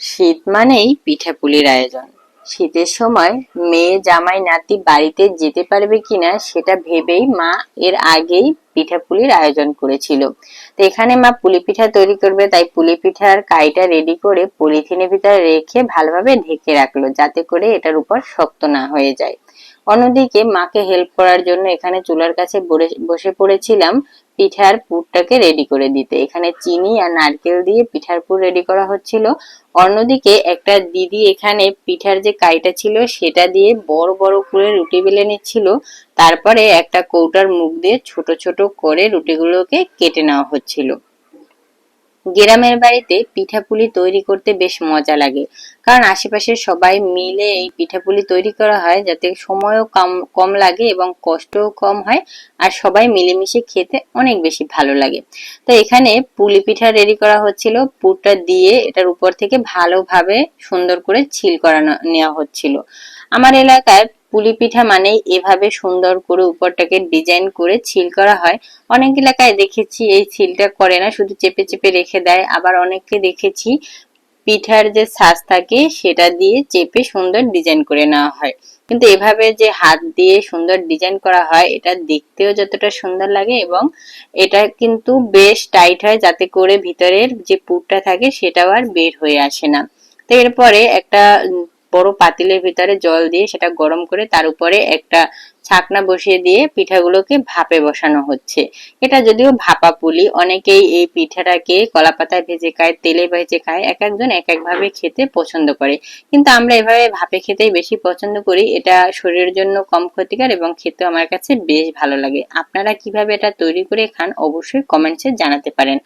শীত মানেই পিঠাপুলির আয়োজন। শীতের সময় মেয়ে জামাই নাতি বাড়িতে যেতে পারবে কিনা সেটা ভেবেই মা এর আগেই পিঠাপুলির আয়োজন করেছিল। তো এখানে মা পুলি পিঠা তৈরি করবে, তাই পুলি পিঠার কাইটা রেডি করে পলিথিনের ভিতরে রেখে ভালোভাবে ঢেকে রাখলো, যাতে করে এটার উপর শক্ত না হয়ে যায়। অন্যদিকে মাকে হেল্প করার জন্য এখানে চুলার কাছে বসে পড়েছিলাম পিঠার পুরটাকে রেডি করে দিতে। এখানে চিনি আর নারকেল দিয়ে পিঠার পুর রেডি করা হচ্ছিল। অন্যদিকে একটা দিদি এখানে পিঠার যে কাইটা ছিল সেটা দিয়ে বড় বড় করে রুটি বেলে নিচ্ছিল। তারপরে একটা কৌটার মুখ দিয়ে ছোট ছোট করে রুটিগুলোকে কেটে নেওয়া হচ্ছিল। গ্রামের বাড়িতে পিঠাপুলি তৈরি করতে বেশ মজা লাগে, কারণ আশেপাশের সবাই মিলে এই পিঠাপুলি তৈরি করা হয়, যাতে সময়ও কম কম লাগে এবং কষ্টও কম হয়, আর সবাই মিলেমিশে খেতে অনেক বেশি ভালো লাগে। তো এখানে পুলি পিঠা রেডি করা হচ্ছিল, পুরটা দিয়ে এটার উপর থেকে ভালোভাবে সুন্দর করে ছিল করা নেওয়া হচ্ছিল। আমার এলাকায় পুলি পিঠা মানেই এভাবে সুন্দর করে উপরটাকে ডিজাইন করে ছিল করা হয়। অনেক এলাকায় দেখেছি এই সিলটা করে না, শুধু চেপে চেপে রেখে দেয়। আবার অনেককে দেখেছি পিঠার যে ছাঁচ থাকে সেটা দিয়ে চেপে সুন্দর ডিজাইন করে নেওয়া হয়। কিন্তু এভাবে যে হাত দিয়ে সুন্দর ডিজাইন করা হয়, এটা দেখতেও যতটা সুন্দর লাগে এবং এটা কিন্তু বেশ টাইট হয়, যাতে করে ভিতরের যে পুরটা থাকে সেটাও আর বের হয়ে আসে না। তো এরপরে একটা বড় পাতিলের ভিতরে জল দিয়ে সেটা গরম করে তার উপরে একটা ছাকনা বসিয়ে দিয়ে পিঠাগুলোকে ভাপে বসানো হচ্ছে। এটা যদিও ভাপা পুলি, অনেকেই এই পিঠাটাকে কলা পাতায় ভেজে খায়, তেলে ভেজে খায়, এক একজন এক এক ভাবে খেতে পছন্দ করে। কিন্তু আমরা এভাবে ভাপে খেতেই বেশি পছন্দ করি। এটা শরীরের জন্য কম ক্ষতিকর এবং খেতে আমার কাছে বেশ ভালো লাগে। আপনারা কিভাবে এটা তৈরি করে খান অবশ্যই কমেন্টসে জানাতে পারেন।